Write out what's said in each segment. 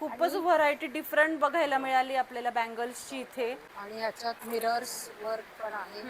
खूपच variety different बघायला मिळाली आपल्याला बँगल्सची इथे. आणि ह्याच्यात मिरर्स वर्क पण आहे.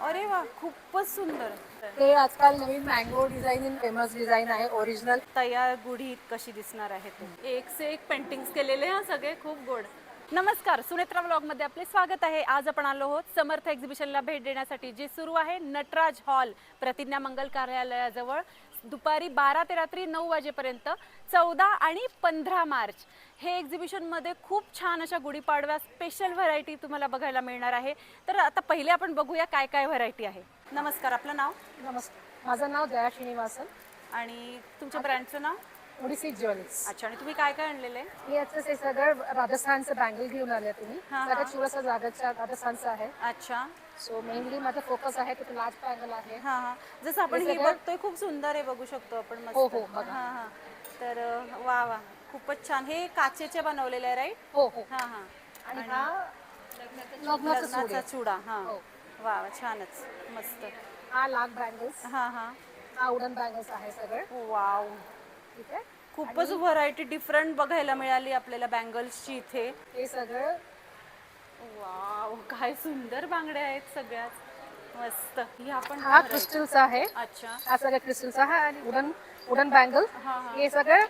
अरे वा, खूपच सुंदर. ते आजकाल नवीन मँगो डिझाईन फेमस डिझाईन आहे ओरिजिनल. तयार गुढी कशी दिसणार आहे ते एक से एक पेंटिंग्स केलेले हा सगळे खूप गोड. नमस्कार, सुनेत्रा व्लॉगमध्ये आपले स्वागत आहे. आज आपण आलो आहोत समर्थ एक्झिबिशनला भेट देण्यासाठी, जे सुरू आहे नटराज हॉल प्रतिज्ञा मंगल कार्यालयाजवळ दुपारी 12 ते रात्री 9 वाजेपर्यंत 14 आणि 15 मार्च. हे एक्झिबिशनमध्ये खूप छान अशा गुढीपाडव्या स्पेशल व्हरायटी तुम्हाला बघायला मिळणार आहे. तर आता पहिले आपण बघूया काय काय व्हरायटी आहे. नमस्कार, आपलं नाव? नमस्कार, माझं नाव दया श्रीनिवासन आणि तुमच्या ब्रँडचं नाव? ओडिसी ज्वेलर्स. अच्छा, आणि तुम्ही काय काय आणलेलं आहे? मी याचं हे सगळं राजस्थानचं बँगल घेऊन आले तुम्ही. हां, सगळं हां. चुरस राजस्थानचं आहे. अच्छा. सो मेनली माझा फोकस आहे की लार्ज बँगल आहे. हां हां, जसं आपण हे ही सगळं बघतोय खूप सुंदर आहे, बघू शकतो आपण मस्त. हो, हो, बघा. हां हां. तर वा वा, खूपच छान. हे काचेचे बनवलेले आहे, राईट? हो हो. हां हां. आणि हा लग्नाचा लग्नाचा चुडा. हां. हो. वा वा, छानच, मस्त. हा लाख बँगल्स. हां हां. हा वुडन बँगल्स आहे सगळं. वाव, ठीक आहे. खूपच व्हरायटी डिफरंट बघायला मिळाली आपल्याला बँगल्सची इथे. हे सगळं वाव, काय सुंदर बांगड्या आहेत सगळ्याच, मस्त. ही आपण हा क्रिस्टलचा आहे. अच्छा. हा सगळं क्रिस्टलचा आहे आणि वुडन बँगल. हां हां. हे सगळं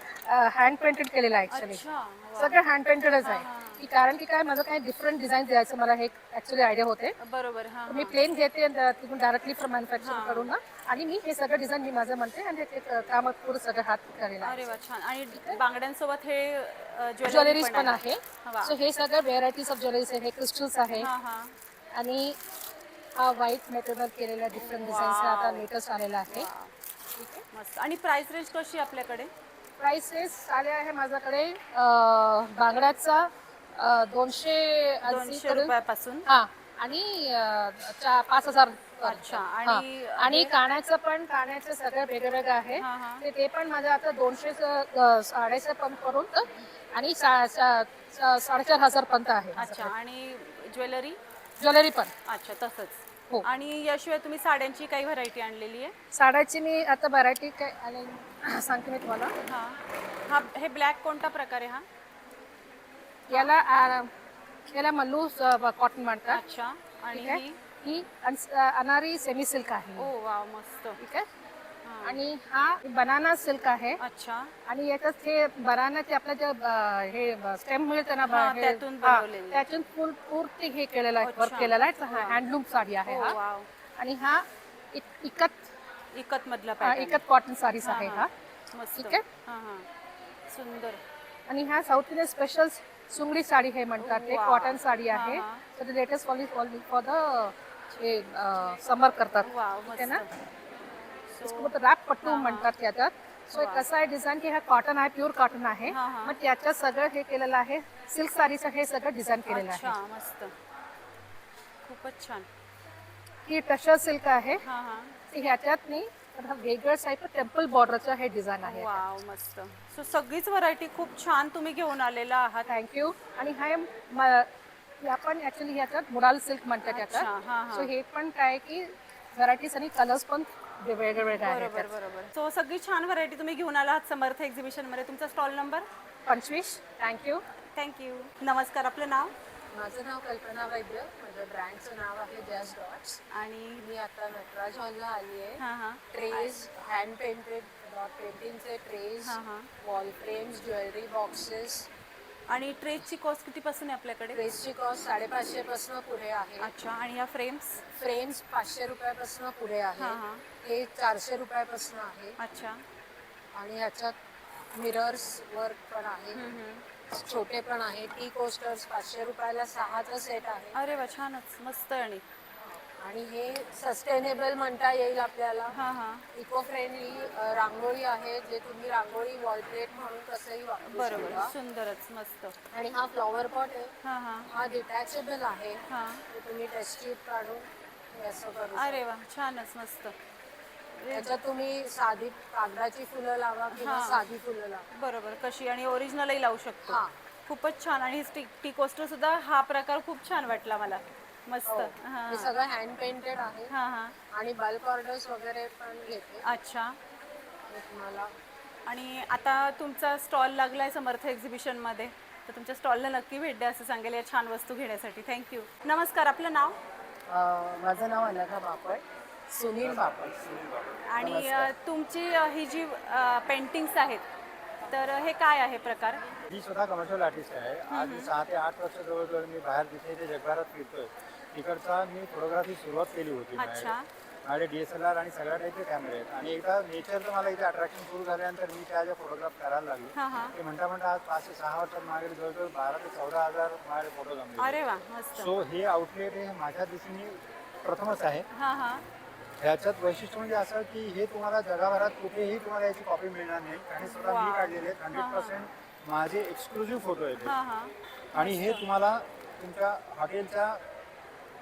हँड पेंटेड केलेलं आहे ऍक्च्युली. अच्छा. सगळं हँड पेंटेडच आहे. की कारण की काय माझं काय डिफरंट डिझाईन द्यायचं मला हे ऍक्च्युली आयडिया होते. बरोबर. हां मी हां. प्लेन घेते आणि तिथून डायरेक्टली फ्रॉम मॅन्युफॅक्चर करून ना, आणि मी हे सगळं डिझाईन मी माझं म्हणते आणि ते कामात पुढे सगळं हात करेल. अरे वा, छान. आणि बांगड्यांसोबत हे ज्वेलरीज पण आहे. वा. सो हे सगळं व्हेरायटीज ऑफ ज्वेलरीज आहे. हे क्रिस्टल्स आहे. हां हां. आणि हा व्हाईट मेटेरियल केलेला डिफरंट डिझाईनचा आता लेटेस्ट आलेला आहे. मस्त. आणि प्राइस रेंज कशी आपल्याकडे? प्राइसेस आले आहे माझ्याकडे बांगड्याचा 280 200 रुपयापासून. हा, आणि 5000. अच्छा. आणि कानाचं पण, कानाचं सगळं वेगळं आहे. हां हां. ते पण माझं आता 200 साडेचं पण करून आणि 4500 पर्यंत आहे. अच्छा. आणि ज्वेलरी? ज्वेलरी पण. अच्छा, तसंच. हो. आणि याशिवाय तुम्ही साड्यांची काही व्हरायटी आणलेली आहे? साड्याची मी आता व्हरायटी काय आणि सांगते मी तुम्हाला. हां. हा, हे ब्लॅक कोणता प्रकार आहे हा? याला मल्लू कॉटन म्हणतात. अच्छा. आणि ठीक आहे. ही अनारी सेमी सिल्क आहे. ओ वाव, मस्त. ठीक आहे. आणि हा बनाना सिल्क आहे. अच्छा. आणि याच्यात हे बनानाचे आपलं जे हे स्टेम मिळतं ना, हां, त्यातून बनवलेलं. त्यातून पूर्ती हे केलेलं आहे, वर्क केलेलं आहे. हँडलूम साडी आहे हा. वाव. आणि हा इकत मधला पॅटर्न. इकत कॉटन साडीज आहे हा. मस्त. ठीक आहे. हां हां, सुंदर. आणि हा साऊथ इंडियन स्पेशल सुंगडी साडी हे म्हणतात. ते कॉटन साडी आहे. हां. तर लेटेस्ट फॉर द समर करतात. वाव, ठीक आहे ना. मस्त. इसको रॅप पट्टू म्हणतात त्याच्यात. सो कसं आहे डिझाईन की हा कॉटन आहे, प्युअर कॉटन आहे. हां, हां. मग त्याच्यात सगळं हे केलेलं आहे, सिल्क साडीचं हे सगळं डिझाईन केलेलं आहे. अच्छा, मस्त, खूपच छान. ही टशर सिल्क आहे. हां हां. ह्याच्यात नाही, पण हा वेगळं टाईप टेम्पल बॉर्डरचं हे डिझाईन आहे. वाव, मस्त. सो सगळीच व्हरायटी खूप छान तुम्ही घेऊन आलेला आहात. थँक्यू. आणि हे आपण ऍक्च्युली ह्याच्यात मुराल सिल्क म्हणतात अच्छा. हां त्याच्यात. हां. सो हे पण काय की व्हरायटीज आणि कलर्स पण वेगवेगळे आहेत. बरोबर बरोबर. सो सगळी छान व्हरायटी तुम्ही घेऊन आला आहात समर्थ एक्झिबिशनमध्ये. तुमचा स्टॉल नंबर? 25. थँक्यू. थँक्यू. नमस्कार, आपलं नाव? माझं नाव कल्पना वैद्य. माझ्या ब्रँडचं नाव आहे जॅज डॉट्स. आणि मी आता नटराज हॉलला आली आहे. हां हां. ट्रेज, हँड पेंटेड डॉट पेंटिंगचे ट्रेज, हां हां. Wall frames, jewellery boxes. आणि ट्रेसची कॉस्ट कितीपासून आहे आपल्याकडे? ट्रेजची कॉस्ट 550 पासून पुढे आहे. अच्छा. आणि या फ्रेम्स? फ्रेम्स 500 रुपयापासून पुढे आहे. हां हां. हे 400 रुपयापासून आहे. अच्छा. आणि ह्याच्यात मिरर्स वर्क पण आहे. छोटे पण आहे. टी कोस्टर्स 500 रुपयाला 6चा सेट आहे. अरे वा, छानच, मस्त. आणि हे सस्टेनेबल म्हणता येईल आपल्याला. हां हां. इको फ्रेंडली रांगोळी आहे, जे तुम्ही रांगोळी वॉल प्लेट म्हणून कसंही वापरू बरोबर, शकता. सुंदरच, मस्त. आणि हा फ्लॉवर पॉट आहे. हां हां. हा डिटॅचेबल आहे. हां. ते तुम्ही टेस्ट ट्यूब काढून असं करू अरे वा, छानच, मस्त. शकता. त्याच्यात तुम्ही साधी कागदाची फुलं लावा किंवा साधी फुलं लावा. बरोबर, कशी, आणि ओरिजिनलही लावू शकतो. हां. खूपच छान. आणि टी कोस्टर सुद्धा, हा प्रकार खूप छान वाटला मला, मस्त. हां हे सगळं हँड पेंटेड आहे. हां हां. आणि बल्क ऑर्डर्स वगैरे पण घेते अच्छा. मी तुम्हाला. आणि आता तुमचा स्टॉल लागलाय समर्थ एक्झिबिशनमध्ये, तर तुमच्या स्टॉलला नक्की भेट द्या असं सांगेल या छान वस्तू घेण्यासाठी. थँक्यू. नमस्कार, आपलं नाव माझं नाव अनघा बापट, सुनील बापट. आणि तुमची ही जी पेंटिंग्स आहेत तर हे काय आहे प्रकार? मी स्वतः कमर्शियल आर्टिस्ट आहे. आज 6 ते 8 वर्ष जवळजवळ मी बाहेर तिथे इथे जगभरात फिरतोय. तिकडचा मी फोटोग्राफी सुरुवात केली होती. अच्छा. माझे DSLR आणि सगळ्या टाईपचे कॅमेरे आहेत आणि एकदा नेचरचं मला इथे अट्रॅक्शन सुरू झाल्यानंतर मी त्या ज्या फोटोग्राफ करायला लागली हां हां. ते म्हणता म्हणता आज 5 ते 6 वर्षात माझ्याकडे जवळजवळ 12 ते 14,000 माझे फोटो जमले. अरे वा, मस्त. सो हे आउटलेट हे माझ्या दृष्टीने प्रथमच आहे. हां हां. ह्याच्यात वैशिष्ट्य म्हणजे असं की हे तुम्हाला जगभरात कुठेही तुम्हाला याची कॉपी मिळणार नाही आणि स्वतः मी काढलेले 100% माझे एक्सक्लुझिव्ह फोटो आहेत हां हां. आणि हे तुम्हाला तुमच्या हॉटेलच्या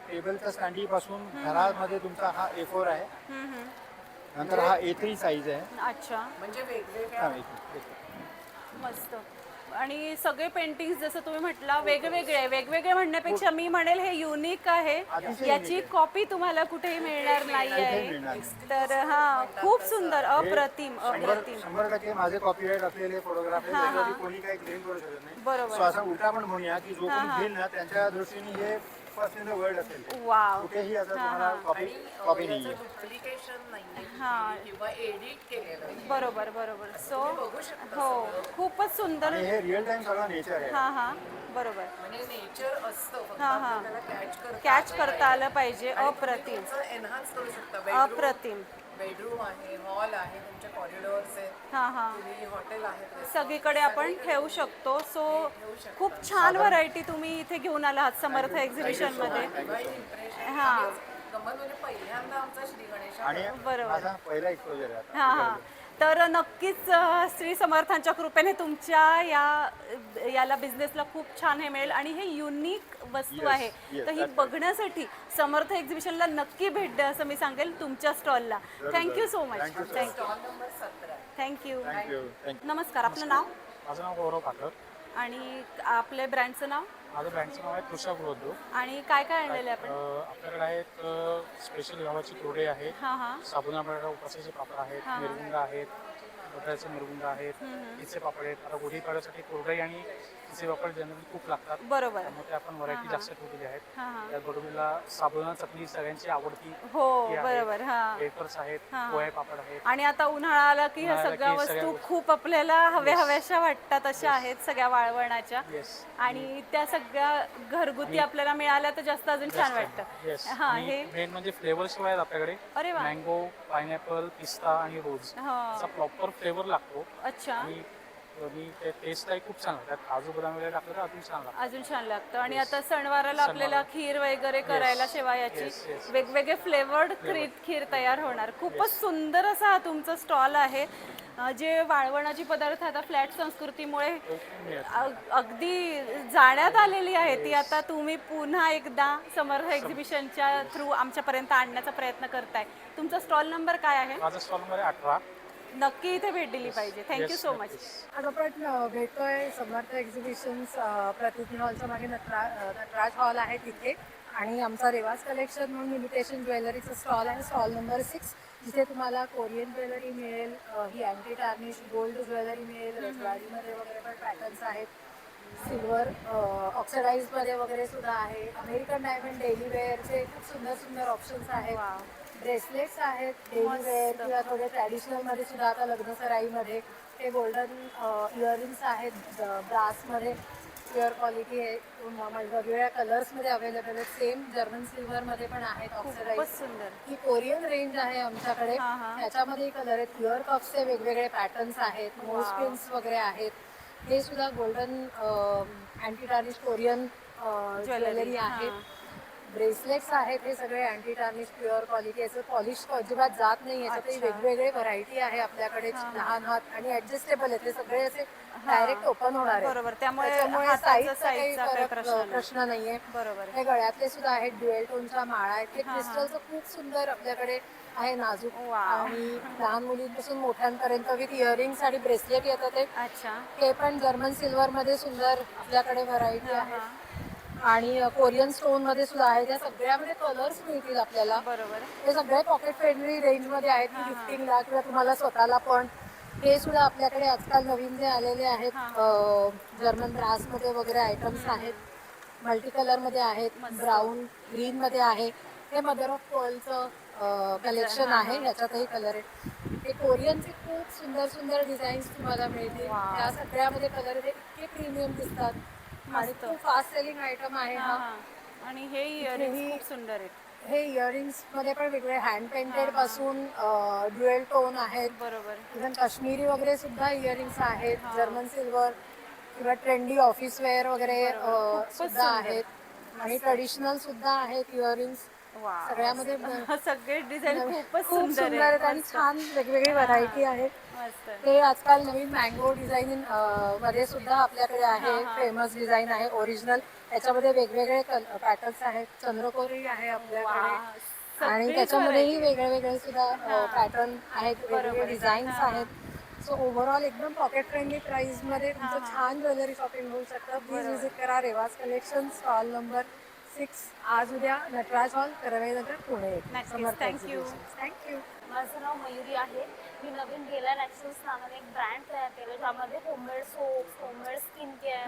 टेबलच्या स्टँडीपासून घरामध्ये तुमचा हा A4 आहे, हम्म, हम्म. नंतर हा A3 साईज आहे. अच्छा, म्हणजे वेगवेगळ्या हा, एक. मस्त. आणि सगळे पेंटिंग्स जसं तुम्ही म्हटलं वेगवेगळे वेगवेगळे म्हणण्यापेक्षा मी म्हणेल हे युनिक आहे. अतिशय याची unique आहे. कॉपी तुम्हाला कुठेही मिळणार नाही कुठेही आहे. मिळणार नाही. तर हा खूप सुंदर, अप्रतिम 100% माझे कॉपीराईट असलेले फोटोग्राफ हा, हा. कोणी काही क्लेम करू शकत नाही. बरोबर. सो असं उलटा पण म्हणूया की जो कोणी घेईल ना त्यांच्या दृष्टीने हे फर्स्ट इन द वर्ल्ड असेल. वाव. कुठेही असं तुम्हाला कॉपी नाही आहे. डुप्लिकेशन नाही हा, किंवा एडिट केलेलं आहे. बरोबर बरोबर. सो बघू शकता हो, खूपच सुंदर. आणि हे रिअल टाइम सगळं नेचर आहे. हा हा, बरोबर. म्हणजे नेचर असतं, फक्त हा, हा. आपल्याला कॅच करता आलं पाहिजे. अप्रतिम, एनहान्स करू शकता. अप्रतिम. बेडरूम आहे, हॉल आहे, तुमचे कॉरिडॉर्स आहेत, हा हा. तुम्ही हॉटेल आहेत, सगळीकडे आपण ठेवू शकतो. सो खूप छान व्हरायटी तुम्ही इथे घेऊन आला आहात समर्थ एक्झिबिशन मध्ये. इम्प्रेशन. हा. गंमत म्हणजे पहिल्यांदा आमचा श्री गणेश आणि बरोबर. माझा पहिला एक्सपोजर आहे आता. हा हा. तर नक्कीच श्री समर्थांच्या कृपेने तुमच्या याला बिझनेसला खूप छान हे मिळेल आणि हे युनिक वस्तू Yes, आहे. yes, तर ही that's right. बघण्यासाठी समर्थ एक्झिबिशनला नक्की भेट द्या असं मी सांगेल तुमच्या स्टॉलला. Thank you so much. Thank you, sir. Thank you stall number 17. Thank you. Thank you. Thank you. नमस्कार, आपलं नाव माझं नाव गौरव पाकर. आणि आपल्या ब्रँडचं नाव माझं ब्रँडचं नाव आहे कृषा गृहोद्योग. आणि काय काय आणलेलं आहे आपण? आपल्याकडे आहेत स्पेशल गव्हाची कुरडे आहेत, हां हां. साबुदाणा उपासाचे पापड आहेत, हा. मिरगुंडा आहेत, बटाट्याचे मिरगुंडा आहेत, खिचे पापड आहेत. आता गुढीपाडव्यासाठी कुरडई आणि खिचे पापड जनरली खूप लागतात, बरोबर. त्यामुळे ते आपण व्हरायटी जास्त ठेवलेली आहेत. हां हां. त्यात बरोबरला साबुदाणा चटणी सगळ्यांची आवडती हो, ती आहे. बरोबर. हां. वेफर्स आहेत, हा. पोहे पापड आहेत. आणि आता उन्हाळा आला की ह्या उन्हाळा आला सगळ्या की सगळ्या वस्तू वस्तू- खूप आपल्याला हव्याशा वाटतात अशा आहेत सगळ्या वाळवणाच्या. येस आणि त्या सगळ्या घरगुती आपल्याला मिळाल्या तर जास्त अजून छान वाटतं. येस. हा, हे मेन म्हणजे फ्लेवर शिवाय आहेत आपल्याकडे अरे वा. मँगो, पायनॅपल, पिस्ता आणि रोज हा. असा प्रॉपर फ्लेवर लागतो. अच्छा, आणि ते टेस्टही खूप छान लागतात. काजू बदाम वगैरे टाकलं तर अजून छान लागतं. अजून छान लागतं. आणि आता सणवाराला आपल्याला खीर वगैरे करायला शेवयाची Yes, yes. वेगवेगळे फ्लेवर्ड खीर तयार होणार. खूपच सुंदर असा हा तुमचा स्टॉल आहे. जे वाळवणाची पदार्थ आता फ्लॅट संस्कृतीमुळे अगदी जाण्यात आलेली आहे ती आता तुम्ही पुन्हा एकदा समर्थ एक्झिबिशनच्या थ्रू आमच्यापर्यंत आणण्याचा प्रयत्न करताय. तुमचा स्टॉल नंबर काय आहे? माझा स्टॉल नंबर आहे 18. नक्की इथे भेट दिली पाहिजे. Thank you so much. आज आपण भेटतोय समर्थ एक्झिबिशन्स प्रतिनिधी हॉलच्या मागे नटराज हॉल आहे तिथे, आणि आमचा रेवाज कलेक्शन म्हणून इमिटेशन ज्वेलरीचा स्टॉल आहे, स्टॉल नंबर 6, जिथे तुम्हाला कोरियन ज्वेलरी मिळेल, ही अँटी टार्निश गोल्ड ज्वेलरी मिळेल, रजवाडीमध्ये वगैरे पण पॅटर्न्स आहेत, सिल्वर ऑक्सिडाईजमध्ये वगैरे सुद्धा आहे, अमेरिकन डायमंड डेली वेअरचे खूप सुंदर सुंदर ऑप्शन्स आहेत, ब्रेसलेट्स आहेत डेली वेअर किंवा थोडे ट्रॅडिशनलमध्ये सुद्धा आता लग्नसराईमध्ये, हे गोल्डन इयरिंग्स आहेत ब्रासमध्ये, प्युअर क्वालिटी आहे, वेगवेगळ्या कलर्समध्ये अवेलेबल आहेत, सेम जर्मन सिल्वरमध्ये पण आहेत ऑक्सिडाईज. खूपच सुंदर. ही कोरियन रेंज आहे आमच्याकडे, हा, हा. त्याच्यामध्ये कलर आहेत, प्युअर कप्सचे वेगवेगळे पॅटर्न्स आहेत, मोज पिन्स वगैरे आहेत, हे सुद्धा golden anti tarnish Korean jewellery आहे. ब्रेसलेट्स आहेत, हे सगळे अँटी टार्निश प्युअर क्वालिटी, याचं पॉलिश अजिबात जात नाही, याच्यातही वेगवेगळे व्हरायटी आहे आपल्याकडे, लहान हात आणि ऍडजस्टेबल आहेत, ते सगळे असे डायरेक्ट ओपन होणार आहे. बरोबर. त्यामुळे साईजचा काही प्रश्न प्रश्न नाहीये. बरोबर. हे गळ्यातले सुद्धा आहेत, ड्युएल टोनच्या माळा आहेत, हे क्रिस्टलचं खूप सुंदर आपल्याकडे आहे, नाजूक, आणि लहान मुलींपासून मोठ्यांपर्यंत विथ इयरिंग्स आणि ब्रेसलेट येतात ते. अच्छा. हे पण जर्मन सिल्वर मध्ये सुंदर आपल्याकडे व्हरायटी आहे, आणि कोरियन स्टोन मध्ये सुद्धा आहे. त्या सगळ्यामध्ये कलर्स मिळतील आपल्याला. बरोबर. हे सगळे पॉकेट फ्रेंडली रेंज मध्ये आहेत, गिफ्टिंगला किंवा तुम्हाला स्वतःला पण हे सुद्धा आपल्याकडे आजकाल नवीन जे आलेले आहेत जर्मन ब्रासमध्ये वगैरे आयटम्स आहेत, मल्टी कलरमध्ये आहेत, ब्राऊन ग्रीनमध्ये आहे. हे मदर ऑफ पर्लचं कलेक्शन आहे, ह्याच्यातही कलर आहे. हे कोरियनचे खूप सुंदर सुंदर डिझाईन्स तुम्हाला मिळतील. त्या सगळ्यामध्ये कलर हे इतके प्रीमियम दिसतात आणि खूप फास्ट सेलिंग आयटम आहे हा. आणि हे इयरिंग्स खूप सुंदर आहेत. हे इयरिंग्स मध्ये पण वेगळे हँड पेंटेड पासून ड्युएल टोन आहेत. बरोबर. इव्हन काश्मीरी वगैरे सुद्धा इयरिंग्स आहेत, जर्मन सिल्वर किंवा ट्रेंडी ऑफिस वेअर वगैरे सुद्धा आहेत आणि ट्रेडिशनल सुद्धा आहेत इयरिंग्स. सगळ्यामध्ये सगळे डिझाईन खूपच खूप सुंदर सुंदर आहेत आणि छान वेगवेगळी व्हरायटी आहेत. मस्त. ते आजकाल नवीन मँगो डिझाईन मध्ये सुद्धा आपल्याकडे आहे. फेमस डिझाईन आहे ओरिजिनल. त्याच्यामध्ये वेगवेगळे पॅटर्न्स आहेत. चंद्रकोरी आहे आपल्याकडे आणि त्याच्यामध्येही वेगळे वेगळे सुद्धा पॅटर्न आहेत, वेगवेगळे डिझाईन्स आहेत. सो ओव्हरऑल एकदम पॉकेट फ्रेंडली प्राइस मध्ये तुमचं छान ज्वेलरी शॉपिंग होऊ शकतं. प्लीज व्हिजिट करा रेवाज कलेक्शन, स्टॉल नंबर 6, आज उद्या Nataraj hall, Karvenagar, Pune. Thank you. Thank you. माझं नाव मयुरी आहे. मी नवीन गेला नॅचरल्स नावाने एक ब्रँड तयार केलं, ज्यामध्ये homemade soaps, homemade skin care,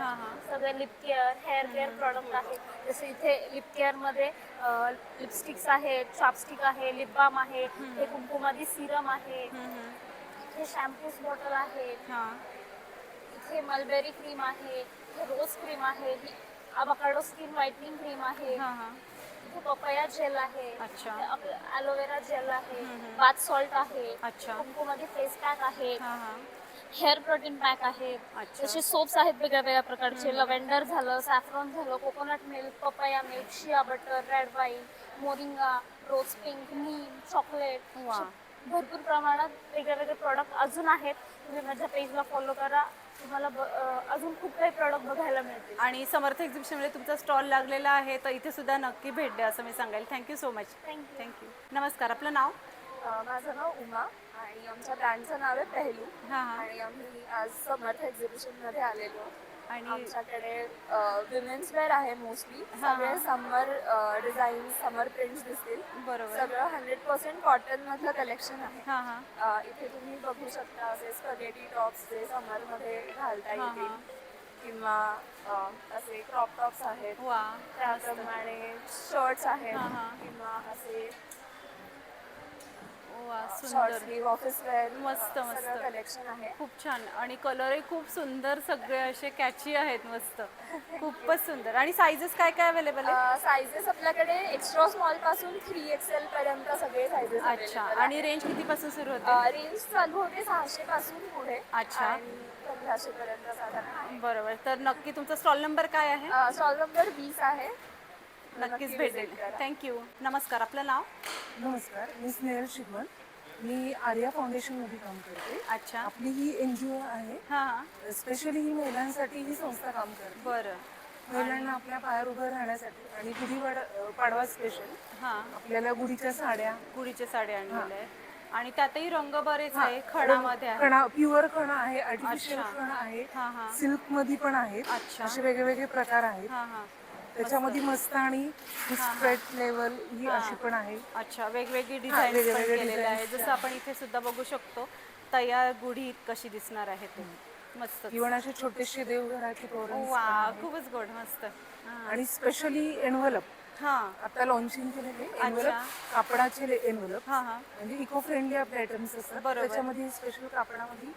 सगळे lip care, hair care product आहेत. जसे इथे लिप केअरमध्ये लिपस्टिक्स आहेत, चॉपस्टिक आहे, लिप बाम आहे, हे कुंकुमादी सिरम आहे, इथे शॅम्पूज बॉटल आहे, इथे मलबेरी क्रीम आहे, इथे रोज क्रीम आहे, ही अवाकाडो स्किन व्हाइटनिंग क्रीम आहे, इथे पपया जेल आहे, ॲलोवेरा जेल आहे, बाथ सॉल्ट आहे, कुंकुमादी फेस पॅक आहे, हेअर प्रोटीन पॅक आहे. जसे सोप्स आहेत वेगळ्या वेगळ्या प्रकारचे, लव्हेंडर झालं, सॅफ्रॉन झालं, coconut milk, papaya milk, shea butter, red wine, moringa, rose pink, neem, chocolate, भरपूर प्रमाणात वेगळे वेगळे प्रॉडक्ट अजून आहेत. तुम्ही माझ्या पेजला फॉलो करा, तुम्हाला अजून खूप काही प्रॉडक्ट बघायला मिळतील. आणि समर्थ एक्झिबिशनमध्ये तुमचा स्टॉल लागलेला आहे, तर इथे सुद्धा नक्की भेट द्या असं मी सांगेल. Thank you so much. थँक्यू. नमस्कार, आपलं नाव? माझं नाव उमा आणि आमच्या ब्रँडचं नाव आहे पहलू. आणि आम्ही आज समर्थ एक्झिबिशनमध्ये आलेलो. आणि आमच्याकडे विमेन्स वेअर आहे मोस्टली. सगळे समर डिझाईन, समर प्रिंट्स दिसतील. बरोबर. सगळं 100% कॉटन मधलं कलेक्शन आहे. इथे तुम्ही बघू शकता असे स्पगेटी टॉप्स जे समर मध्ये घालता येतील किंवा असे क्रॉप टॉप्स आहेत, त्याप्रमाणे शर्ट्स आहेत किंवा असे शॉर्ट स्लीव ऑफिस वेअर. मस्त मस्त कलेक्शन आहे. खूप छान आणि कलरही खूप सुंदर, सगळे असे कॅची आहेत. मस्त, खूपच सुंदर. आणि साईजेस काय काय अवेलेबल आहे? साईजेस आपल्याकडे एक्स्ट्रा स्मॉल पासून 3XL पर्यंत सगळे साईजेस. अच्छा. आणि रेंज कितीपासून सुरू होते? रेंज चालू होते 600 पासून पुढे. अच्छा. 1500 पर्यंत साधारण. बरोबर. तर नक्की तुमचा स्टॉल नंबर काय आहे? स्टॉल नंबर 20 आहे. नक्कीच भेट देईल. थँक्यू. नमस्कार, आपलं नाव? नमस्कार, मी स्नेहल शिगवण. मी आर्या फाउंडेशनमध्ये काम करते. अच्छा. आपली ही NGO आहे. स्पेशली ही महिलांसाठी ही संस्था काम करते. बरं. महिलांना आपल्या पायावर उभं राहण्यासाठी आणि पाडवा स्पेशल आपल्याला गुढीच्या साड्या आणलेल्या आहेत आणि त्यातही रंग बरेच आहे. खणामध्ये आहे, खणा, प्युअर खणा आहे, आर्टिफिशियल खणा आहे, सिल्क मध्ये पण आहेत. असे वेगवेगळे प्रकार आहेत. त्याच्यामध्ये मस्तानी, स्ट्रेट लेवल ही अशी पण आहे. अच्छा. वेगवेगळी डिझाईन केलेले आहे. जसं आपण इथे सुद्धा बघू शकतो, तयार गुढी कशी दिसणार आहे ते. मस्त. इव्हन असे छोटेसे देवघराचे तोरण. वा, खूपच गोड. मस्त. आणि स्पेशली एनव्हलप आता लॉन्चिंग केलेले एनव्हलप, कापडाचे एनव्हलप, म्हणजे इको फ्रेंडली आपले आयटम्स असतात. त्याच्यामध्ये स्पेशल कापडामध्ये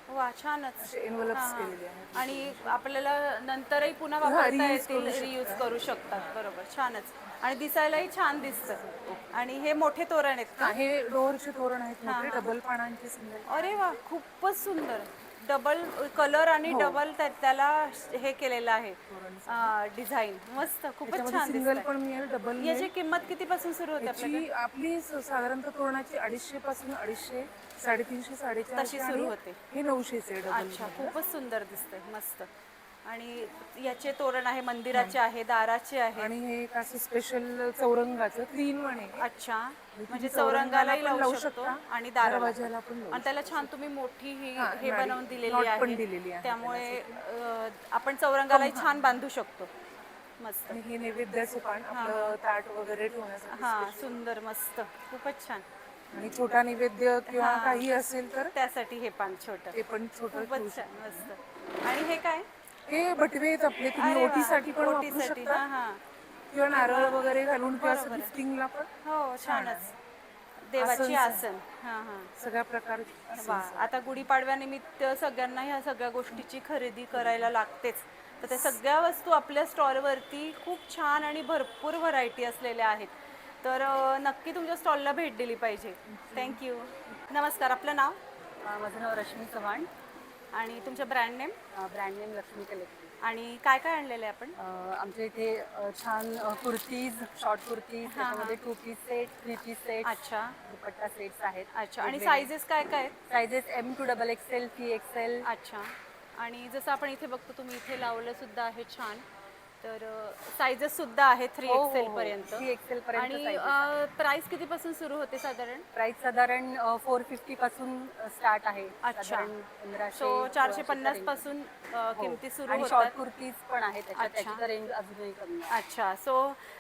वा, छानच असे एनव्हलप्स केलेले आहेत. आणि आपल्याला नंतरही पुन्हा वापरता येतील, रियूज करू शकतात. बरोबर. छानच. आणि दिसायलाही छान दिसतं. आणि हे मोठे तोरण आहेत का? हे डोअरचे तोरण आहेत मोठे, डबल पानांचे सिंगल. अरे वा, खूपच सुंदर. डबल कलर आणि डबल त्याला हे केलेलं आहे डिझाईन. मस्त, खूपच छान सिंगल पण मिळेल, डबल. याची किंमत कितीपासून सुरू होते आपल्याकडे? आपली साधारणतः तोरणाची 250 पासून 250, 350, 450 तशी सुरू होते. हे 900चे डबल. अच्छा. खूपच सुंदर दिसतंय. मस्त. आणि याचे तोरण आहे, मंदिराचे आहे, दाराचे आहे. आणि हे एक असं स्पेशल चौरंगाचं 3 in 1 आहे. अच्छा. म्हणजे चौरंगालाही लावू शकतो आणि दरवाजाला पण आणि त्याला छान तुम्ही मोठी हे बनवून दिलेली दिलेली आहे. त्यामुळे आपण चौरंगालाही छान बांधू शकतो. मस्त. आणि हे नैवेद्याचं पान आपलं ताट वगैरे ठेवण्यासाठी. सुंदर. मस्त, खूपच छान. आणि छोटा नैवेद्य किंवा काही असेल तर त्यासाठी हे पान छोटं. ते पण छोटं ठेवू खूपच छान, मस्त. आणि हे काय? शकतो. हे बटवे आहेत आपले, तुम्ही अरे वा, ओटीसाठी पण वापरू ओटीसाठी. शकता हा हा. किंवा नारळ वगैरे घालून किंवा बरोबर आहे. गिफ्टिंगला पण हो, छानच. देवाची आसन. हा हा. सगळ्या प्रकारचे वा, आता गुढीपाडव्यानिमित्त सगळ्यांना ह्या सगळ्या गोष्टीची खरेदी करायला लागतेच. तर त्या सगळ्या वस्तू आपल्या स्टॉलवरती खूप छान आणि भरपूर व्हरायटी असलेल्या आहेत. तर नक्की तुमच्या स्टॉलला भेट दिली पाहिजे. थँक्यू. नमस्कार, आपलं नाव माझं नाव रश्मी चव्हाण. आणि तुमचं brand name brand name Lakshmi collection. आणि काय काय आणलेलं आहे आपण? आमच्या इथे छान कुर्तीज, शॉर्ट कुर्तीज, त्याच्यामध्ये 2 पीस सेट, 3 पीस सेट, अच्छा दुपट्टा सेट्स आहेत. अच्छा. आणि सायझेस काय काय आहेत? Sizes M to XXL, 3XL. अच्छा. आणि जसं आपण इथे बघतो, तुम्ही इथे लावलं सुद्धा आहे छान. तर सायझेस सुद्धा आहे 3XL पर्यंत. 3XL पर्यंत आणि प्राइस कितीपासून सुरू होते साधारण? प्राइस साधारण 450 पासून स्टार्ट आहे. अच्छा. साधारण 1500, सो 450 1600 पासून किमती सुरू आणि होतात. शॉर्ट कुर्तीज पण आहेत त्याच्यात, अच्छा. त्याची तर रेंज अजूनही कमी आहे. अच्छा. सो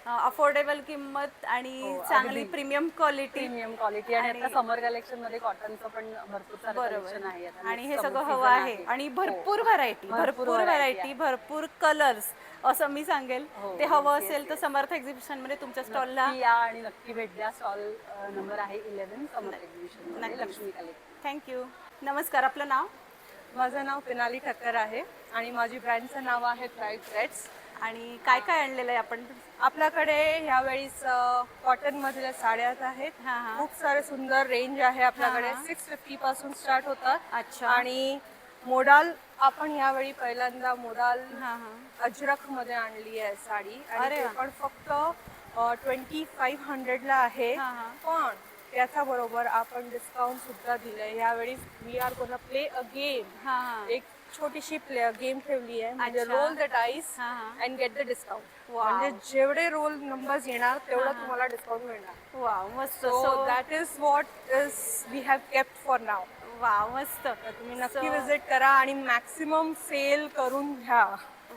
अफोर्डेबल किंमत आणि चांगली प्रीमियम क्वालिटी. Premium quality. आणि आता समर कलेक्शन मध्ये कॉटनचं पण भरपूर सारं बरोबर. कलेक्शन आहे आता. आणि हे Summer सगळं season हवं आहे. आणि भरपूर व्हरायटी, भरपूर भरपूर variety व्हरायटी, भरपूर कलर्स असं मी सांगेल. ते हवं असेल तर समर्थ एक्झिबिशन मध्ये तुमच्या स्टॉलला नक्की या आणि नक्की भेट द्या. स्टॉल नंबर आहे 11 समर एक्झिबिशन मध्ये, लक्ष्मी कलेक्शन. थँक्यू. नमस्कार, आपलं नाव? माझं नाव पिनाली ठक्कर आहे आणि माझी ब्रँडचं नाव आहे थ्राईव्ह थ्रेड्स. आणि काय काय आणलेलं आहे आपण? आपल्याकडे ह्यावेळीस कॉटन मधल्या साड्या आहेत. हा, हा. खूप सारे सुंदर रेंज आहे आपल्याकडे. 650 पासून स्टार्ट होतात. अच्छा. आणि मोडाल आपण यावेळी पहिल्यांदा मोडाल हा हा. अजरक मध्ये आणली आहे साडी. आणि अरे ते वा. पण फक्त 2500 ला आहे. हा, हा. पण त्याच्या बरोबर आपण डिस्काउंट सुद्धा दिलंय. यावेळी we are gonna play a game. हा हा. एक छोटीशी गेम ठेवली आहे, म्हणजे अच्छा. रोल द डाईस हा, हा. And get the discount. Wow. म्हणजे जेवढे रोल नंबर्स येणार तेवढं तुम्हाला डिस्काउंट मिळणार. वाव, मस्त. So that is what is we have kept for now. Wow, मस्त. तुम्ही नक्की विजिट करा आणि मॅक्सिमम सेल करून घ्या.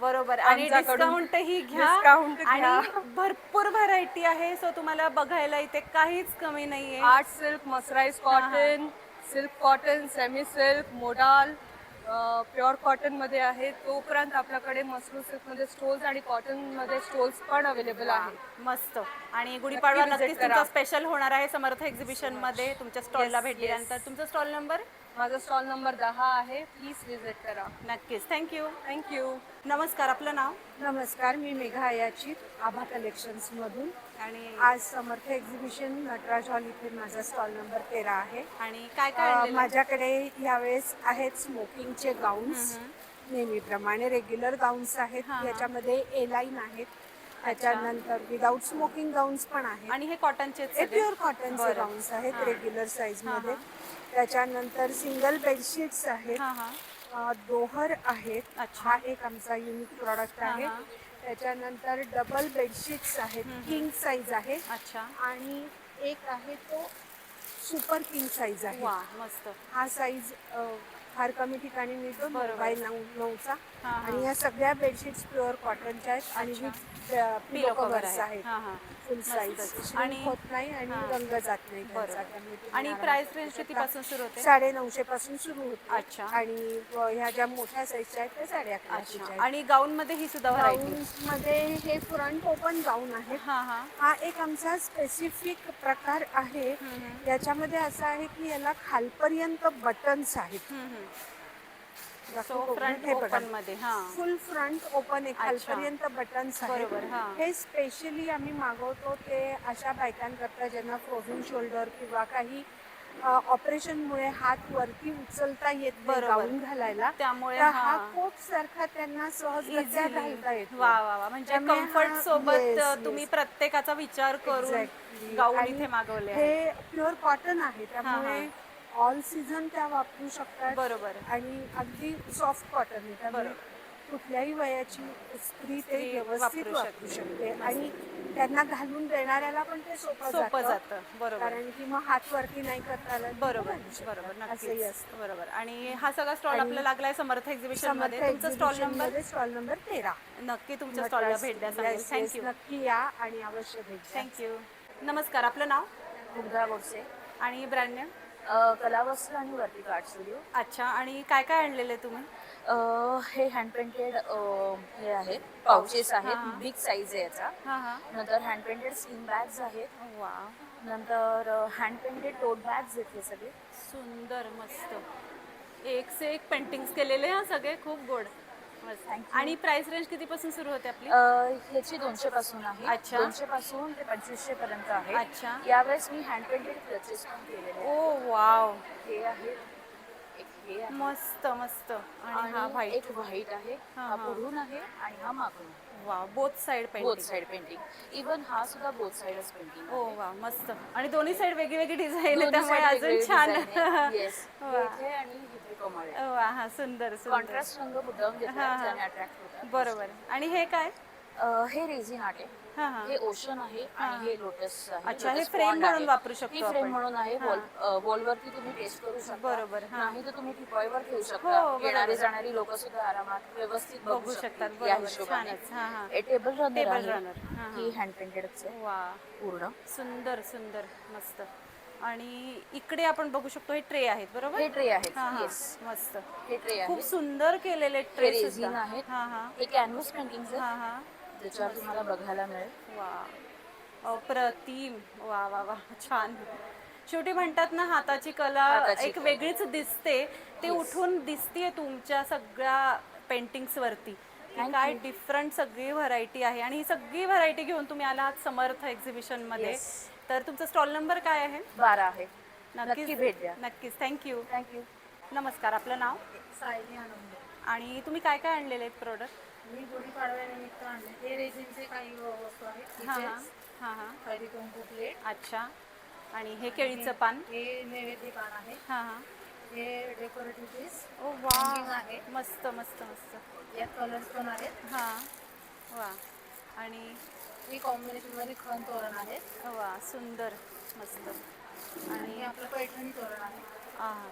बरोबर. आणि आमच्याकडून डिस्काउंटही घ्या. discount घ्या. आणि भरपूर व्हरायटी आहे. सो तुम्हाला बघायला इथे काहीच कमी नाहीये. Art silk, mercerised cotton, silk cotton, semi silk, modal, pure cotton मध्ये आहे. तो उपरांत आपल्याकडे मसरू सिल्क मध्ये स्टोल्स आणि कॉटन मध्ये स्टोल्स पण अवेलेबल आहे. मस्त. आणि गुढीपाडवा नक्की नक्कीच visit करा. तुमचा स्पेशल होणार आहे समर्थ एक्झिबिशन मध्ये. तुमच्या स्टॉलला भेट दिल्यानंतर. तुमचा स्टॉल नंबर? माझा स्टॉल नंबर 10 आहे. प्लीज विजिट करा. नक्कीच. थँक्यू. थँक्यू. नमस्कार, आपलं नाव? नमस्कार, मी मेघा अयाची, आभा कलेक्शन्स मधून. आणि आज समर्थ एक्झिबिशन नटराज हॉल इथे माझा स्टॉल नंबर 13 आहे. आणि काय काय आणलेलं आहे? माझ्याकडे यावेळेस आहेत स्मोकिंगचे गाऊन्स, नेहमीप्रमाणे रेग्युलर गाऊन्स आहेत. याच्यामध्ये ए लाईन आहेत. त्याच्यानंतर विदाऊट स्मोकिंग गाऊन्स पण आहेत. आणि हे कॉटनचे हे प्युअर कॉटनचे गाऊन्स आहेत रेग्युलर साईज मध्ये. त्याच्यानंतर सिंगल बेडशीट्स आहेत, हा हा. दोहर आहेत. अच्छा. हा एक आमचा युनिक प्रॉडक्ट आहे. त्याच्यानंतर डबल बेडशीट्स आहेत, किंग साईज आहे. अच्छा. आणि एक आहे तो सुपर किंग साईज आहे. वा, मस्त. हा साईज फार कमी ठिकाणी मिळतो, मोबाईल 9चा. आणि या सगळ्या बेडशीट्स प्युअर कॉटनच्या आहेत आणि पिलो कव्हर्स आहेत. हा हा. फुल साईज. आणि होत नाही आणि रंग जात नाही त्यांचा. त्यामुळे तुम्ही आणि आरामात प्राइस रेंज कितीपासून सुरू होते? 950 पासून सुरू होते. अच्छा. आणि ह्या ज्या मोठ्या साईजच्या आहेत त्या 1150 आहेत. आणि गाऊन मध्ये ही सुद्धा व्हरायटी? गाऊन्स मध्ये हे फ्रंट ओपन गाऊन आहे. हा हा. हा एक आमचा स्पेसिफिक प्रकार आहे. याच्यामध्ये असं आहे की याला खालपर्यंत बटन्स आहेत. सो फ्रंट ओपन मध्ये. हा. फुल फ्रंट ओपन आहे, खालपर्यंत बटन्स बरोबर. आहेत. हा. हे स्पेशली आम्ही मागवतो ते अशा बायकांकरता ज्यांना फ्रोझन शोल्डर किंवा काही ऑपरेशनमुळे हात वरती उचलता येत नाही गाऊन घालायला. त्यामुळे तर हा कोट सारखा त्यांना सहजरित्या घालता येतो. वा वा वा. म्हणजे त्यामुळे कम्फर्ट हा- सोबत yes, तुम्ही yes. प्रत्येकाचा विचार करून Exactly. गाऊन आणि इथे मागवले आहे. हे प्युअर कॉटन आहे त्यामुळे ऑल सीझन त्या वापरू शकतात. बरोबर. आणि अगदी सॉफ्ट कॉटन आहे त्यामुळे कुठल्याही वयाची स्त्री ते व्यवस्थित वापरू शकते. आणि त्यांना घालून देणाऱ्याला पण ते सोपं जातं. बरोबर. कारण की मग हात वरती नाही करता आला. बरोबर बरोबर. असंही नक्कीच. असतं. बरोबर. आणि हा सगळा स्टॉल आपला लागलाय समर्थ एक्झिबिशन मध्ये. तुमचा स्टॉल नंबर? Stall number 13. नक्की तुमच्या स्टॉलला भेट द्या. Yes, thank you. नक्की या आणि अवश्य भेट द्या. थँक्यू. नमस्कार, आपलं नाव? मुग्धा गोडसे. आणि ब्रँड नेम? कलावस्त्र आणि वरती आर्ट स्टुडिओ. अच्छा. आणि काय काय आणलेलं आहे तुम्ही? हे हँड पेंटेड हे आहेत, पाउचेस आहेत, बिग साईज आहे याचा. हां हां. नंतर हँड पेंटेड स्लिंग बॅग्स आहेत. वा, नंतर हँड पेंटेड टोट बॅग्स आहेत हे सगळे. सुंदर, मस्त. एक से एक पेंटिंग्स केलेले हा सगळे, खूप गोड. मस्त. आणि प्राइस रेंज कितीपासून सुरू होते आपली? ह्याची 200 पासून आहे. अच्छा. 200 पासून ते 2500 पर्यंत आहे. अच्छा. यावेळेस मी हँड पेंटेड क्लचेस पण केलेले आहेत. ओ वाव, हे आहे, एक हे आहे मस्त मस्त. आणि हा आणि व्हाईट. एक व्हाईट आहे. हा पुढून आहे आणि हा मागून. वा, both side both painting. Side painting. Even हा सुद्धा बोथ साइडच पेंटिंग. ओ वा, मस्त. आणि दोन्ही साइड वेगळी वेगळी डिझाईन आहे, त्यामुळे अजून छान. येस. वा. इथे आणि इथे कमळ आहे. वा, हा सुंदर सुंदर. कॉन्ट्रास्ट रंग मुद्दाम घेतला त्याने अट्रॅक्ट होतात. बरोबर. आणि हे काय? हे रेझिन आर्ट आहे. हा हा. हे ओशन आहे आणि हे लोटस आहे. अच्छा, हे लोटस फ्रेम पॉन्ड म्हणून आहे. वापरू शकतो ही फ्रेम आपण. म्हणून आहे. वॉलवरती तुम्ही पेस्ट करू शकता. बरोबर, हा. नाही तर तुम्ही टिपॉयवर ठेवू हो, शकता. बरोबर. येणारी जाणारी लोक सुद्धा आरामात व्यवस्थित बघू शकतात. या बरोबर, हिशोबाने. छानच. हा हा. हे टेबल रनर टेबल आहे. रनर. हा हा. ही हँड पेंटेडच आहे वा, पूर्ण. सुंदर सुंदर, मस्त. आणि इकडे आपण बघू शकतो हे ट्रे आहेत, बरोबर? हे ट्रे आहेत. हा हा. येस, मस्त. हे ट्रे खूप आहे. सुंदर केलेले हे ट्रे रेझिन सुद्धा आहेत. हा हा. हे कॅनव्हास पेंटिंग्स हा आहेत हा. ज्याच्यावर तुम्हाला बघायला मिळेल. वा, अप्रतिम. वा वा वा, छान. शेवटी म्हणतात ना, हाताची कला हाताची एक कला. वेगळीच दिसते. ते उठून दिसतीये तुमच्या सगळ्या पेंटिंग्स वरती. की काय डिफरंट सगळी व्हरायटी आहे. आणि ही सगळी व्हरायटी घेऊन तुम्ही आलात समर्थ एक्झिबिशन मध्ये. तर तुमचा स्टॉल नंबर काय आहे? 12 आहे. नक्की भेट द्या. नक्कीच. थँक्यू. थँक्यू. नमस्कार, आपलं नाव? सायली आनंद. आणि तुम्ही काय काय आणलेले आहेत प्रोडक्ट? मी गुढीपाडव्यानिमित्त आणले. हे रेझिनचे काही वस्तू आहेत. हां हां हां हां. हळदी कुंकू प्लेट. अच्छा. आणि हे केळीचं पान? हे नैवेद्य पान आहे. हां हां. हे डेकोरेटिव्ह पीस. ओ वा, आहे. मस्त मस्त मस्त. यात कलर्स पण आहेत. हां. वा. आणि ही कॉम्बिनेशनमध्ये खण तोरण आहे. वा, सुंदर, मस्त. आणि आणि हे आपलं पैठणी तोरण आहे. हां,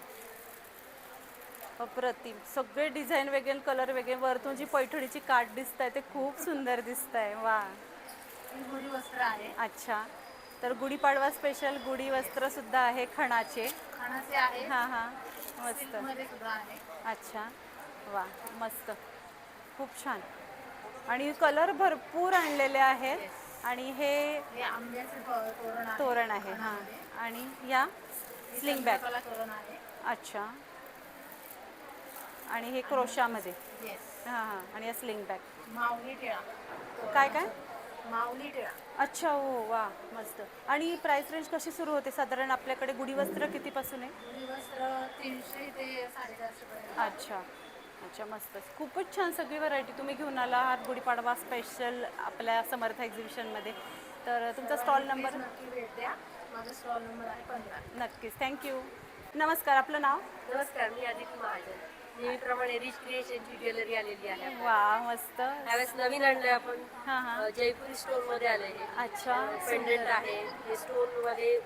अप्रतिम. सगळे डिझाईन वेगळे, कलर वेगळे. वरतून जी पैठणीची काठ दिसत आहे ते खूप सुंदर दिसत आहे. वा. ही गुढी वस्त्र आहे. अच्छा. तर गुढीपाडवा स्पेशल गुढी वस्त्र सुद्धा आहे खणाचे. खानाचे आहे. हां हां, मस्त. सिल्कमध्ये सुद्धा आहे. अच्छा. वा, मस्त, खूप छान. आणि कलर भरपूर आणलेले आहेत. आणि हे हे आंब्याचे तोरण आहे. तोरण आहे. हां. आणि या स्लिंग बॅग. कला तोरण आहे. अच्छा. आणि हे क्रोशामध्ये. येस. हां हां. आणि या स्लिंग बॅग. माऊली टिळा. काय काय? माऊली टिळा. अच्छा. हो, वा, मस्त. आणि प्राइस रेंज कशी सुरू होते साधारण आपल्याकडे? गुढीवस्त्र कितीपासून आहे? गुढी वस्त्र 300 ते 450 पर्यंत. अच्छा अच्छा, मस्त. खूपच छान सगळी व्हरायटी तुम्ही घेऊन आला आहात गुढीपाडवा स्पेशल आपल्या समर्थ एक्झिबिशनमध्ये. तर तुमचा स्टॉल नंबर? नक्की भेट द्या. माझा स्टॉल नंबर आहे 15. नक्कीच. थँक्यू. नमस्कार, आपलं नाव? नमस्कार, मी आदिती महाजन. नेहमीप्रमाणे रिच क्रिएशनची ज्वेलरी आलेली आहे. वा, मस्त. त्यावेळेस नवीन आणलंय आपण. हां हां. जयपुरी स्टोन मध्ये आलंय हे. अच्छा. पेंडंट आहे. हे स्टोन मध्ये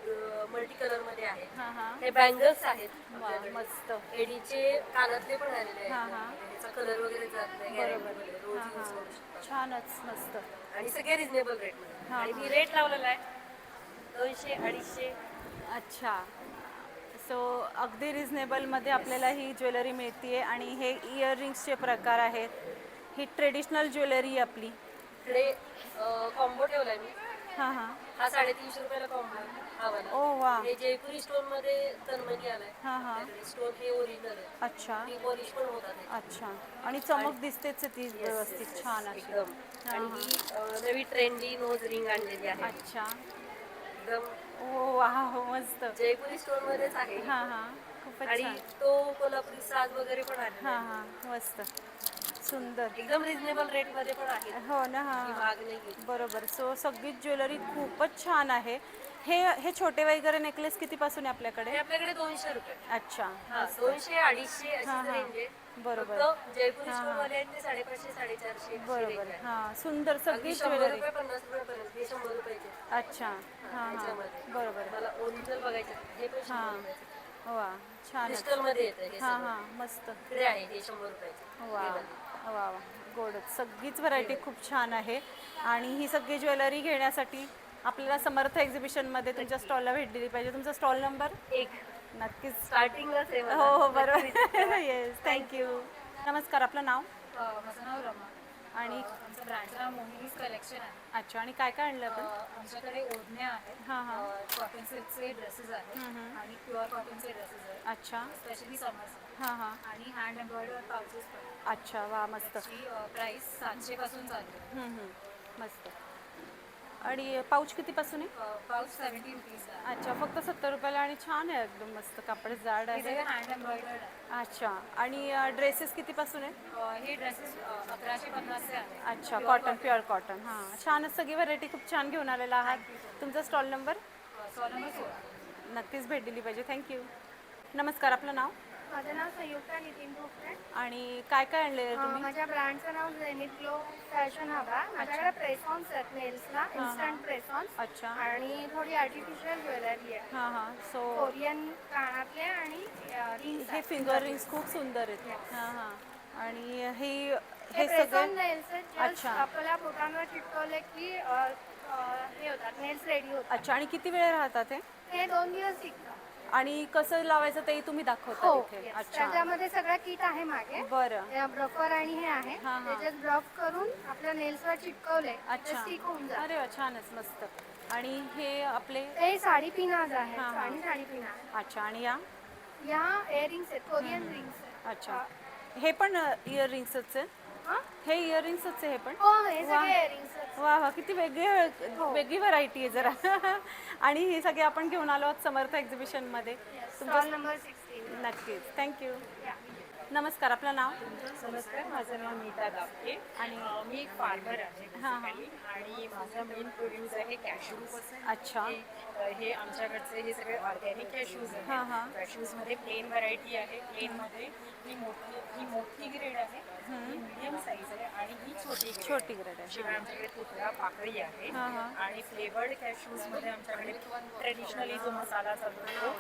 मल्टी कलर मध्ये आहे. हां हां. हे बँगल्स आहेत. वा, मस्त. एडीचे कानातले पण आलेले हां आहेत. हां. त्याचा कलर वगैरे जात नाही. बरोबर. guarantee मध्ये. रोज हां use हां. करू शकता. छानच, मस्त. आणि सगळे रिझनेबल रेट मध्ये. हां, आणि हां. मी रेट लावलेला आहे 200, 250. अच्छा. सो अगदी रिझनेबलमध्ये आपल्याला ही ज्वेलरी मिळते. आणि हे इयरिंग्सचे प्रकार आहेत. ही ट्रेडिशनल ज्वेलरी आपली. इकडे कॉम्बो ठेवलाय मी. हां हां. हा 350 रुपयाला कॉम्बो हा वाला. ओ वा. हे जयपुरी स्टोन मध्ये तन्मणी आलाय. हां हां. स्टोन हे ओरिजिनल आहे. अच्छा ती पॉलिश पण होतात हे. अच्छा. आणि चमक दिसतेच ती व्यवस्थित छान अशी. एकदम. आणि ही नवी ट्रेंडी नोज रिंग आणलेली आहे. अच्छा. एकदम ओ वा, हो, मस्त. जयपुरी स्टोन मध्येच आहे. हां हां, खूपच आणि छान. तो कोल्हापुरी साज वगैरे पण आहे. हां हां, मस्त, सुंदर. एकदम रिझनेबल रेट मध्ये पण आहे. हो ना. हां, महाग नाही. बरोबर. सो सगळीच ज्वेलरी खूपच छान आहे. हे छोटे वगैरे नेकलेस कितीपासून आहे आपल्याकडे? हे आपल्याकडे 200 रुपये. अच्छा. 200, 250 अशी हां, हां. रेंज आहे. बरोबर. फक्त जयपुरी स्टोन वाले आहेत ते 550, 450 बरोबर. हां, सुंदर अगदी सगळी 100 ज्वेलरी. रुपये 50 रुपयापर्यंत. हे 100 रुपयाचे. अच्छा. हां हां, याच्यामध्ये. बरोबर. मला ओरिजिनल बघायचे हे पण 100 हां. रुपयाचे. वा, छान. क्रिस्टल मध्ये येतं हे हां सगळं. हां, मस्त. इकडे आहे हे 100 रुपयाचे. वा वा वा, गोडच. सगळीच व्हरायटी खूप छान आहे. आणि ही सगळी ज्वेलरी घेण्यासाठी आपल्याला समर्थ एक्झिबिशनमध्ये तुमच्या स्टॉलला भेट दिली पाहिजे. तुमचा स्टॉल नंबर? 1 नक्कीच. स्टार्टिंगलाच आहे हो हो बरोबर. Yes, thank you. नमस्कार, आपलं नाव माझं नाव रमा आणि आमचं ब्रँडचं नाव मोहिनीज कलेक्शन आहे. अच्छा, आणि काय काय आणलं आपण? आमच्याकडे ओढण्या आहेत, हां हां. कॉटन सिल्कचे ड्रेसेस आहेत आणि प्युअर कॉटनचे ड्रेसेस आहेत, अच्छा. स्पेशली समर्स हां हां. आणि हँड एम्ब्रॉयडर पाउचेस पण. अच्छा, वा मस्त. त्याची प्राइस 700 पासून चालू आहे. मस्त. आणि पाऊच कितीपासून आहे? पाऊच 70 रुपीज आहे. अच्छा, फक्त 70 रुपयाला. आणि छान आहे एकदम मस्त, कापड जाड हे आहे. सगळे हँड एम्ब्रॉयडर्ड आहे. अच्छा, आणि ड्रेसेस कितीपासून आहे? हे ड्रेसेस 1150 आहेत. अच्छा, कॉटन, प्युअर कॉटन. हां, छान. सगळी व्हरायटी खूप छान घेऊन आलेला आहात. तुमचा स्टॉल नंबर? Stall number 16. नक्कीच भेट दिली पाहिजे. थँक्यू. नमस्कार, आपलं नाव माझं नाव संयुक्ता नितीन भोकरे. आणि काय काय आणले तुम्ही? माझ्या ब्रँडचं नाव झेनिथ ग्लो फॅशन हब आहे. माझ्याकडे प्रेसॉन्स आहेत नेल्सला, इन्स्टंट प्रेसॉन्स अच्छा. आणि थोडी आर्टिफिशियल ज्वेलरी आहे. हां हां. सो कोरियन कानातले आणि रिंग्स हे फिंगर रिंग्स खूप सुंदर आहेत. हां हां. आणि हे प्रेसॉन सगळं. नेल्स आहेत. अच्छा. आपल्या बोटांवर चिटकवले की हे होतात, नेल्स रेडी होतात. अच्छा, आणि किती वेळ राहतात हे 2 दिवस टिकतात. आणि कसं लावायचं ते तुम्ही दाखवता हो, तिथे? yes. अच्छा, त्याच्यामध्ये सगळं किट आहे मागे. बरं. ब्रफर आणि हे आहे, हां, हां. त्याच्यात ब्रफ करून आपल्या नेल्सवर चिटकवले अच्छा. स्टिक होऊन जातात. अरे वा, छानच, मस्त. आणि हे आपले? ते साडी पिनाज आहेत, हां, हां. आणि साडी पिना. अच्छा, आणि या? या इयरिंग्स आहेत, कोरियन रिंग्स आहेत. अच्छा, हे पण इयरिंग्सच आहे? हां? हे इयरिंग्सच आहे हे पण? हो, हे वा. सगळे इयरिंग्स आहेत. वा वा, किती वेगळी व्हरायटी आहे जरा. आणि हे सगळे आपण घेऊन आलो आहोत समर्थ एक्झिबिशनमध्ये. Stall number 16. नक्कीच, थँक्यू. नमस्कार, आपलं नाव? नमस्कार, माझं नाव नीता दापके आणि मी एक फार्मर आहे हां, हां. बेसिकली आणि माझा मेन प्रोड्यूस आहे कॅशूज. अच्छा. हे आमच्याकडचे हे सगळे ऑर्गॅनिक कॅशूज हां, आहेत. हां. कॅशूजमध्ये प्लेन व्हरायटी आहे. प्लेनमध्ये ही मोठी ग्रेड आहे, ही मीडियम साईज आहे आणि ही छोटी ग्रेड आहे. शिवाय आमच्याकडे तुकडा पाकळी आहे हां, हां. आणि फ्लेवर्ड कॅशूजमध्ये आमच्याकडे ट्रेडिशनली जो मसाला चालतो तो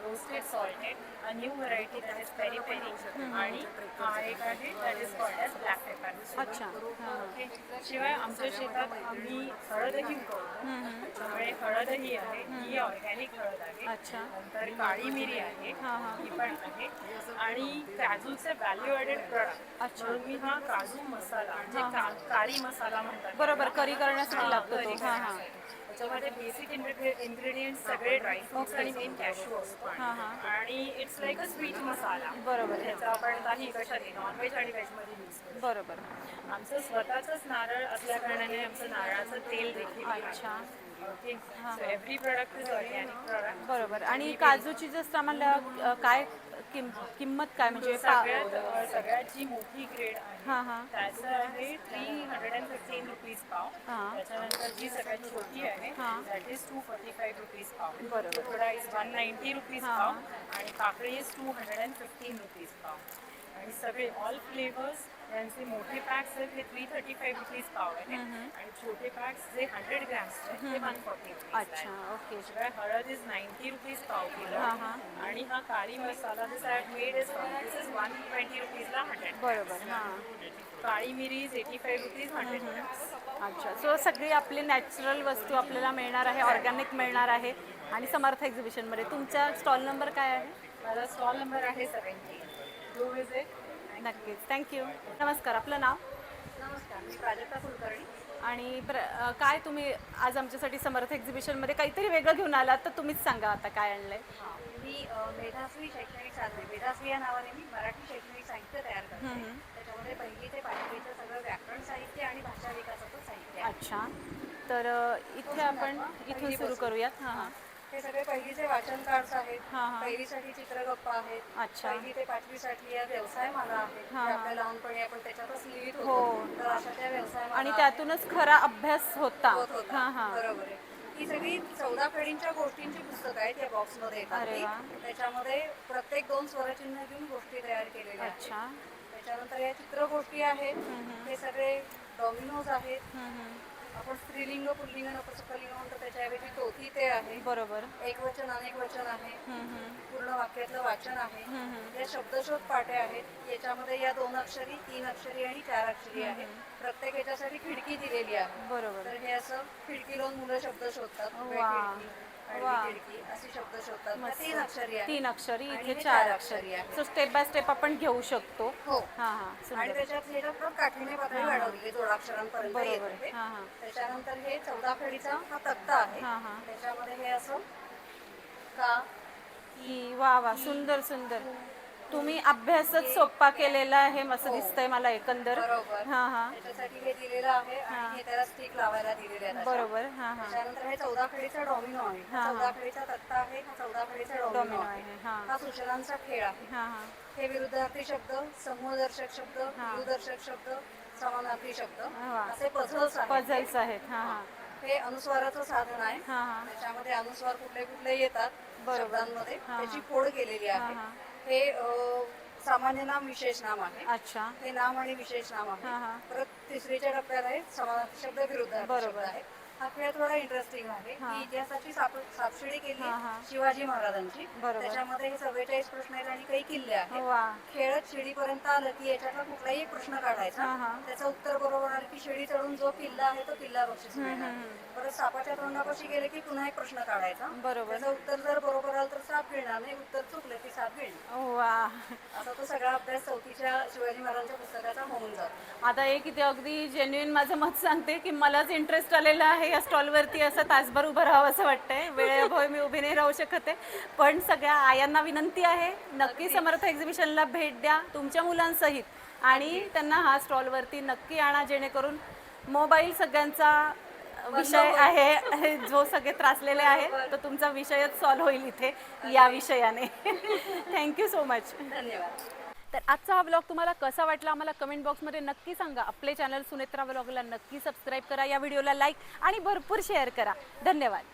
roasted salted, new variety that is peri peri, आणि हा एक आहे that is called as black pepper. अच्छा. हां. ओके. शिवाय आमच्या शेतात आम्ही हळदही उगवतो, त्यामुळे हळदही आहे, ही ऑर्गॅनिक हळद आहे. अच्छा. नंतर काळी मिरी आहे, हां, हां. ही पण आहे. आणि काजूचे व्हॅल्यू ॲडेड प्रोडक्ट अच्छा. म्हणून मी हा काजू मसाला म्हणजे कारी मसाला म्हणतात बरोबर, करी करण्यासाठी लागतो तो. करी हां हां. करण्यासाठी. त्याच्यामध्ये बेसिक इन्ग्रेडियंट्स सगळे ड्रायफ्रुट्स आणि मेन कॅशू असतो. हां, हां. आणि इट्स लाईक अ स्वीट मसाला. बरोबर. त्याचा आपण काही कशाने नॉनव्हेज आणि व्हेजमध्ये यूज करतो. बरोबर. आमचं स्वतःच नारळ असल्या कारणाने आमचं नारळाचं तेल देखील आहे. अच्छा. Okay. So every product is organic product. बरोबर. आणि काजूची जसं आम्हाला काय किंमत काय म्हणजे सगळ्यात जी मोठी ग्रेड आहे हां हां. त्याचं आहे 315 रुपीज पाव. हां. त्याच्यानंतर जी सगळ्यात छोटी आहे हां. दॅट इज 245 रुपीज पाव. बरोबर. तुकडा इज 190 रुपीज हां. पाव आणि काकडी इज 215 रुपीज पाव. आणि सगळे ऑल फ्लेवर्स यांचे मोठे पॅक्स आहेत ते 335 रुपीज पाव आहे आणि छोटे पॅक्स जे 100 ग्रॅम्स आहेत ते 140 रुपीज आहे. अच्छा, ओके. शिवाय हळद इज 90 रुपीज पाव किलो हां, हां. आणि हा काळी masala this I have made is 120 रुपीजला 100. बरोबर. हां. काळी मिरी इज 85 रुपीज 100 ग्रॅम्स. अच्छा. सो सगळी आपली नॅचरल वस्तू आपल्याला मिळणार आहे, ऑर्गॅनिक मिळणार आहे. आणि समर्थ एक्झिबिशनमध्ये तुमचा स्टॉल नंबर काय आहे? माझा स्टॉल नंबर आहे 70. Do visit. नक्कीच, थँक्यू. नमस्कार, आपलं नाव? नमस्कार, मी प्राजक्ता कुलकर्णी. आणि काय तुम्ही आज आमच्यासाठी समर्थ एक्झिबिशनमध्ये काहीतरी वेगळं घेऊन आलात, तर तुम्हीच सांगा आता काय आणलंय. मी मेधाश्री शैक्षणिक साधने, मेधाश्री या नावाने मी मराठी शैक्षणिक साहित्य तयार करते. त्याच्यामध्ये 1ली ते 5वीचं सगळं व्याकरण साहित्य आणि भाषा विकासाचं साहित्य आहे. अच्छा. तर इथे आपण इथून सुरू करूयात. हां हां. हे सगळे 1लीचे वाचन कार्ड्स आहेत. हां, हां. 1लीसाठी चित्रगप्पा आहेत. अच्छा. 1ली ते 5वीसाठी या व्यवसाय माला आहेत. हां, जे हां. आपल्या लहानपणी आपण त्याच्यातच लिहित हो. होतो. तर अशा त्या व्यवसाय माला आणि आहेत. त्यातूनच खरा अभ्यास होता. होत होता. हां हां. बरोबर आहे. ही सगळी 14 फळींच्या गोष्टींची पुस्तकं आहेत या बॉक्समध्ये येतात अरे ती. वा. त्याच्यामध्ये प्रत्येक 2 स्वरचिन्ह घेऊन गोष्टी तयार केलेल्या आहेत. अच्छा. त्याच्यानंतर या चित्रगोष्टी आहेत. हे सगळे डॉमिनोज आहेत. आपण स्त्रीलिंग पुल्लिंग नपुंसकलिंग म्हणतो त्याच्याऐवजी तोती ते आहे. बरोबर. एकवचन अनेक वचन आहे. पूर्ण वाक्यातलं वाचन आहे. या शब्दशोध पाटे आहेत. याच्यामध्ये या 2 अक्षरी, 3 अक्षरी आणि 4 अक्षरी आहेत. प्रत्येक याच्यासाठी खिडकी दिलेली आहे. बरोबर. तर हे असं खिडकी लावून मुलं शब्द शोधतात. उभ्या वा. खिडकी, आडवी वा. खिडकी अशी शब्द शोधतात. त्या मस्त. 3 अक्षरी आहे 3 अक्षरी, आणि इथे हे 4 4 अक्षरी आहे. सो स्टेप बाय स्टेप आपण घेऊ शकतो. हो. हा हा आणि सुंदर. त्याच्यात पण काठीने पातळी वाढवली जोडाक्षरांपर्यंत बरोबर. येतं हे. हा, हा. त्याच्यानंतर हे 14 खडीचा हा तक्ता आहे. हा, हा. त्याच्यामध्ये हे असं का की वा वा सुंदर सुंदर. तुम्ही अभ्यासच सोप्पा केलेला आहे असं दिसतंय मला एकंदर. बरोबर. हा हा त्याच्यासाठी हे दिलेलं आहे आणि हे त्याला स्टिक लावायला दिलेले आहेत अशा. बरोबर. हा हा त्याच्यानंतर हे 14 खडीचा डॉमिनो आहे. हा, हा. 14 खडीचा तक्ता आहे. हा 14 खडीचा डॉमिनो डॉमिनो आहे. आहे. हा. हा सूचनांचा खेळ आहे. हा हा हे विरुद्धार्थी शब्द, समूहदर्शक शब्द, विरुदर्शक शब्द, समानार्थी शब्द वा. असे पझल्स आहेत. पझल्स आहेत. हा हा हे अनुस्वाराचं साधन आहे. हा हा त्याच्यामध्ये अनुस्वार कुठले कुठले येतात बरोबर. शब्दांमध्ये हा, त्याची फोड केलेली आहे. हा. हे सामान्य नाम विशेष नाम आहे. अच्छा. हे नाम आणि विशेष नाम हा, आहे. हा. परत तिसरीच्या टप्प्यात आहे समानार्थी शब्द विरुद्धार्थी बरोबर. शब्द आहे. हा खेळ थोडा इंटरेस्टिंग आहे. हा. ही इतिहासाची सापशिडी केली हा, हा. शिवाजी महाराजांची. बरोबर. त्याच्यामध्ये हे 44 प्रश्न आहेत आणि काही किल्ले आहेत. वा. खेळत शिडीपर्यंत आलं की याच्यातला कुठलाही एक प्रश्न काढायचा. हा, हा. त्याचं उत्तर बरोबर आलं की शिडी चढून जो किल्ला आहे तो किल्ला बक्षीस मिळणार. परत सापाच्या तोंडापाशी गेले की पुन्हा एक प्रश्न काढायचा. बरोबर. त्याचं उत्तर जर बरोबर आलं तर साप मिळणार नाही. उत्तर चुकलं की साप मिळणार. वा. असा तो सगळा अभ्यास 4थीच्या शिवाजी महाराजांच्या पुस्तकाचा होऊन जातो. आता एक इथे अगदी जेन्युइन माझं मत सांगते की मलाच इंटरेस्ट आलेला आहे या स्टॉलवरती. असं तासभर उभं राहावं असं वाटतंय. वेळेअभावी मी उभी नाही राहू शकत आहे. पण सगळ्या आयांना विनंती आहे नक्की समर्थ एक्झिबिशनला भेट द्या तुमच्या मुलांसहित आणि त्यांना हा स्टॉलवरती नक्की आणा जेणेकरून मोबाईल सगळ्यांचा विषय आहे जो सगळे त्रासलेले आहेत तो तुमचा विषयच सॉल्व्ह होईल इथे या विषयाने. Thank you so much. धन्यवाद. तर आजचा हा व्लॉग तुम्हाला कसा वाटला आम्हाला कमेंट बॉक्समध्ये नक्की सांगा. आपले चॅनल सुनेत्रा व्लॉगला नक्की सबस्क्राईब करा. या व्हिडिओला लाईक आणि भरपूर शेअर करा. धन्यवाद.